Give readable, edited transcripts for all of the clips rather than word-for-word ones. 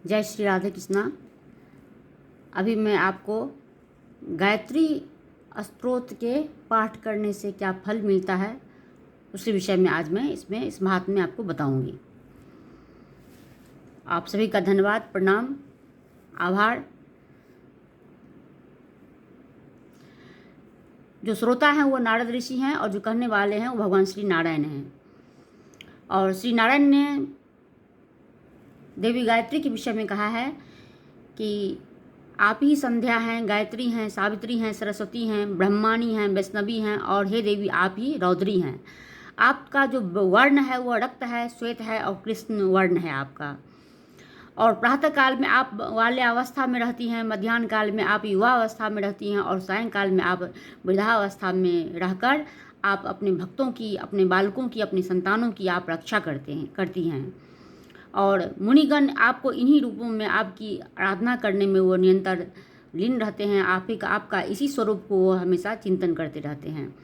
जय श्री राधे कृष्णा। अभी मैं आपको गायत्री स्तोत्र के पाठ करने से क्या फल मिलता है उसी विषय में आज मैं इस महात्म्य में आपको बताऊंगी। आप सभी का धन्यवाद, प्रणाम, आभार। जो श्रोता हैं वो नारद ऋषि हैं और जो कहने वाले हैं वो भगवान श्री नारायण हैं। और श्री नारायण ने देवी गायत्री के विषय में कहा है कि आप ही संध्या हैं, गायत्री हैं, सावित्री हैं, सरस्वती हैं, ब्रह्माणी हैं, वैष्णवी हैं और हे देवी आप ही रौद्री हैं। आपका जो वर्ण है वो रक्त है, श्वेत है और कृष्ण वर्ण है आपका। और प्रातः काल में आप बाल्यावस्था में रहती हैं, मध्याह्न काल में आप युवा अवस्था में रहती हैं और सायंकाल में आप वृद्धावस्था में रहकर आप अपने भक्तों की, अपने बालकों की, अपनी संतानों की आप रक्षा करती हैं। और मुनिगण आपको इन्हीं रूपों में आपकी आराधना करने में वो निरंतर लीन रहते हैं। आपका इसी स्वरूप को वो हमेशा चिंतन करते रहते हैं।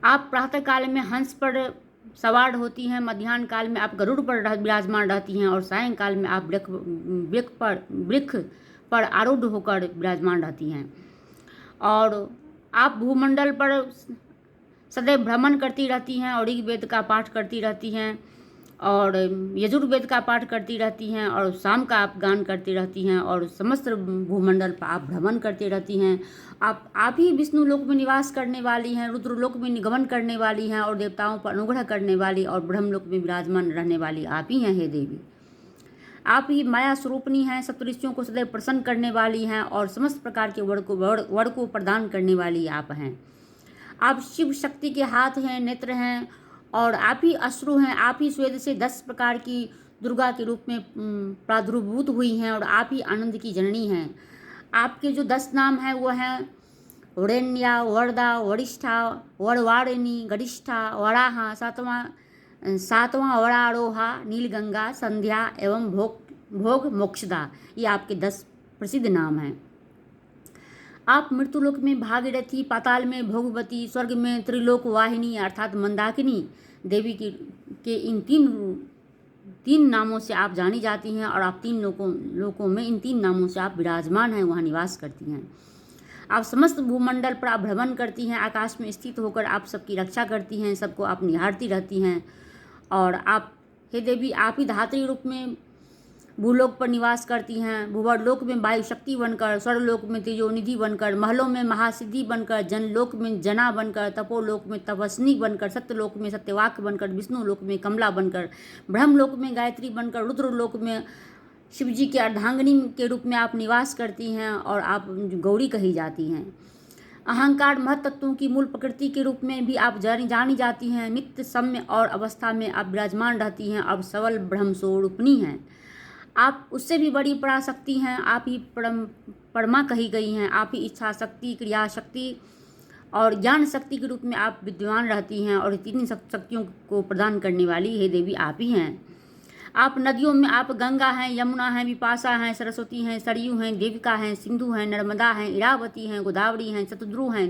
आप प्रातः काल में हंस पर सवार होती हैं, मध्याह्न काल में आप गरुड़ पर विराजमान रहती हैं और सायंकाल में आप वृक्ष पर आरूढ़ होकर विराजमान रहती हैं। और आप भूमंडल पर सदैव भ्रमण करती रहती हैं और ऋग्वेद का पाठ करती रहती हैं और यजुर्वेद का पाठ करती रहती हैं और शाम का आप गान करती रहती हैं और समस्त भूमंडल पर आप भ्रमण करती रहती हैं। आप ही विष्णु लोक में निवास करने वाली हैं, रुद्र लोक में निगमन करने वाली हैं और देवताओं पर अनुग्रह करने वाली और ब्रह्मलोक में विराजमान रहने वाली आप ही हैं। हे देवी आप ही माया स्वरूपनी हैं, सप्तऋषियों को सदैव प्रसन्न करने वाली हैं और समस्त प्रकार के वर को प्रदान करने वाली आप हैं। आप शिव शक्ति के हाथ हैं, नेत्र हैं और आप ही अश्रु हैं। आप ही स्वेद से 10 प्रकार की दुर्गा के रूप में प्रादुर्भूत हुई हैं और आप ही आनंद की जननी हैं। आपके जो 10 नाम हैं वो हैं वरेण्या, वरदा, वरिष्ठा, वरवारिणी, गरिष्ठा, वराहा, सातवां वरारोहा, नीलगंगा, संध्या एवं भोग मोक्षदा। ये आपके 10 प्रसिद्ध नाम हैं। आप मृत्युलोक में भागीरथी, पाताल में भोगवती, स्वर्ग में त्रिलोक वाहिनी अर्थात मंदाकिनी देवी के इन तीन नामों से आप जानी जाती हैं और आप 3 लोकों में इन 3 नामों से आप विराजमान हैं, वहाँ निवास करती हैं। आप समस्त भूमंडल पर आप भ्रमण करती हैं, आकाश में स्थित होकर आप सबकी रक्षा करती हैं, सबको आप निहारती रहती हैं। और आप हे देवी आप ही धात्री रूप में भूलोक पर निवास करती हैं, भूवर्लोक में वायु शक्ति बनकर, स्वर्गलोक में तेजोनिधि बनकर, महलों में महासिद्धि बनकर, जनलोक में जना बनकर, तपोलोक में तपस्नी बनकर, सत्यलोक में सत्यवाक बनकर, विष्णु लोक में कमला बनकर, ब्रह्मलोक में गायत्री बनकर, रुद्रलोक में शिवजी के अर्धांगिनी के रूप में आप निवास करती हैं और आप गौरी कही जाती हैं। अहंकार महत्त्वों की मूल प्रकृति के रूप में भी आप जानी जाती हैं। नित्य सम्य और अवस्था में आप विराजमान रहती हैं और सबल ब्रह्म स्वरूपिणी हैं। आप उससे भी बड़ी पराशक्ति हैं। आप ही परमा कही गई हैं। आप ही इच्छा शक्ति, क्रिया शक्ति और ज्ञान शक्ति के रूप में आप विद्यमान रहती हैं और 3 शक्तियों को प्रदान करने वाली हे देवी आप ही हैं। आप नदियों में आप गंगा हैं, यमुना हैं, विपाशा हैं, सरस्वती हैं, सरयू हैं, देविका हैं, सिंधु हैं, नर्मदा हैं, इरावती हैं, गोदावरी हैं, शतद्रु हैं।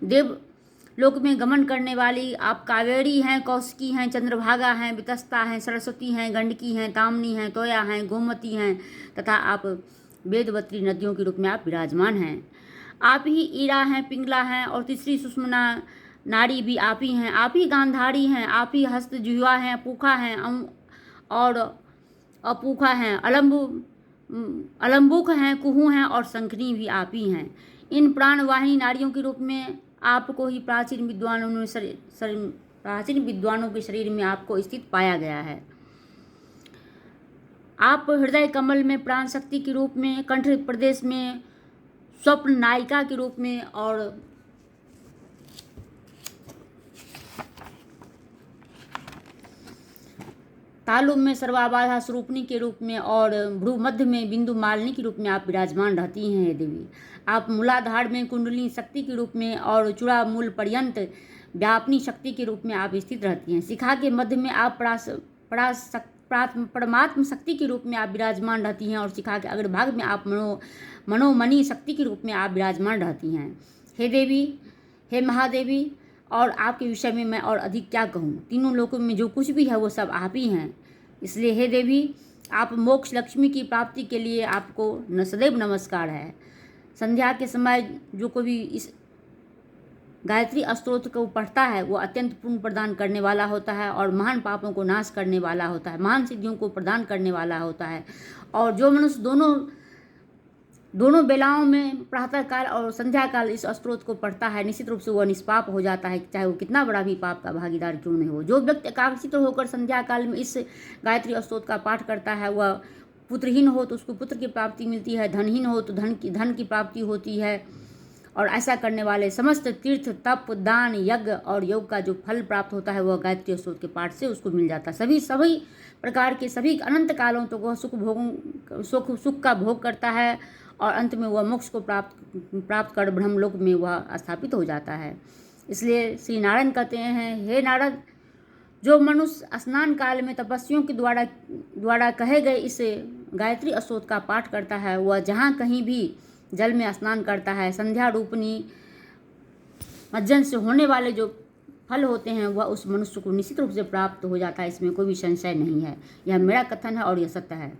देव लोक में गमन करने वाली आप कावेरी हैं, कौशिकी हैं, चंद्रभागा हैं, वितस्ता हैं, सरस्वती हैं, गंडकी हैं, तामनी हैं, तोया हैं, गोमती हैं तथा आप वेदवती नदियों के रूप में आप विराजमान हैं। आप ही ईरा हैं, पिंगला हैं और तीसरी सुषमना नारी भी आप ही हैं। आप ही गांधारी हैं। आप ही हस्त जुआ हैं, अपूखा हैं और अपूखा हैं, अलम्बुक हैं, कुहू हैं और शंखनी भी आप ही हैं। इन प्राणवाहिनी नारियों के रूप में आपको ही प्राचीन विद्वानों के शरीर में आपको स्थित पाया गया है। आप हृदय कमल में प्राण शक्ति के रूप में, कंठ प्रदेश में स्वप्न नायिका के रूप में और तालु में सर्वाबाधा स्वरूपणी के रूप में और भ्रू मध्य में बिंदु मालिनी के रूप में आप विराजमान रहती हैं। हे देवी आप मूलाधार में कुंडली शक्ति के रूप में और चूड़ा मूल पर्यंत व्यापनी शक्ति के रूप में आप स्थित रहती हैं। शिखा के मध्य में आप परमात्म शक्ति के रूप में आप विराजमान रहती हैं और शिखा के अग्रभाग में आप मनोमणि शक्ति के रूप में आप विराजमान रहती हैं। हे देवी, हे महादेवी, और आपके विषय में मैं और अधिक क्या कहूँ। 3 लोकों में जो कुछ भी है वो सब आप ही हैं। इसलिए हे देवी आप मोक्ष लक्ष्मी की प्राप्ति के लिए आपको सदैव नमस्कार है। संध्या के समय जो कोई भी इस गायत्री स्तोत्र को पढ़ता है वो अत्यंत पुण्य प्रदान करने वाला होता है और महान पापों को नाश करने वाला होता है, महान सिद्धियों को प्रदान करने वाला होता है। और जो मनुष्य दोनों बेलाओं में प्रातः काल और संध्या काल इस स्तोत्र को पढ़ता है, निश्चित रूप से वह निष्पाप हो जाता है, चाहे वो कितना बड़ा भी पाप का भागीदार क्यों नहीं हो। जो व्यक्ति एकाग्रचित्त होकर संध्या काल में इस गायत्री स्तोत्र का पाठ करता है, वह पुत्रहीन हो तो उसको पुत्र की प्राप्ति मिलती है, धनहीन हो तो धन की प्राप्ति होती है। और ऐसा करने वाले समस्त तीर्थ, तप, दान, यज्ञ और योग का जो फल प्राप्त होता है वह गायत्री स्तोत्र के पाठ से उसको मिल जाता है। सभी प्रकार के सभी अनंत कालों तो वह सुख का भोग करता है और अंत में वह मोक्ष को प्राप्त कर ब्रह्मलोक में वह स्थापित हो जाता है। इसलिए श्री नारायण कहते हैं, हे नारद, जो मनुष्य स्नान काल में तपस्वियों के द्वारा कहे गए इस गायत्री स्तोत्र का पाठ करता है, वह जहाँ कहीं भी जल में स्नान करता है, संध्या रूपनी मज्जन से होने वाले जो फल होते हैं वह उस मनुष्य को निश्चित रूप से प्राप्त हो जाता है। इसमें कोई भी संशय नहीं है। यह मेरा कथन है और यह सत्य है।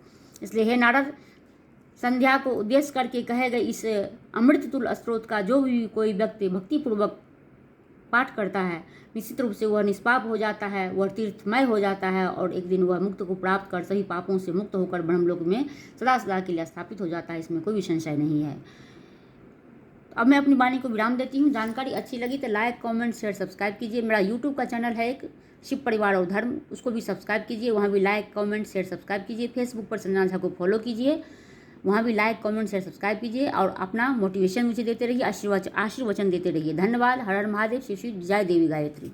इसलिए हे नारद, संध्या को उद्देश्य करके कहे गए इस अमृत तुल्य स्तोत्र का जो भी कोई व्यक्ति भक्तिपूर्वक पाठ करता है, निश्चित रूप से वह निष्पाप हो जाता है, वह तीर्थमय हो जाता है और एक दिन वह मुक्त को प्राप्त कर सभी पापों से मुक्त होकर ब्रह्मलोक में सदा सदा के लिए स्थापित हो जाता है। इसमें कोई भी संशय नहीं है। अब मैं अपनी वाणी को विराम देती हूँ। जानकारी अच्छी लगी तो लाइक, कमेंट, शेयर, सब्सक्राइब कीजिए। मेरा यूट्यूब का चैनल है एक, शिव परिवार और धर्म, उसको भी सब्सक्राइब कीजिए। वहाँ भी लाइक, कमेंट, शेयर, सब्सक्राइब कीजिए। फेसबुक पर संजना झा को फॉलो कीजिए, वहाँ भी लाइक, कमेंट, शेयर, सब्सक्राइब कीजिए और अपना मोटिवेशन मुझे देते रहिए, आशीर्वचन देते रहिए। धन्यवाद। हर हर महादेव। शिव शिव। जय देवी गायत्री।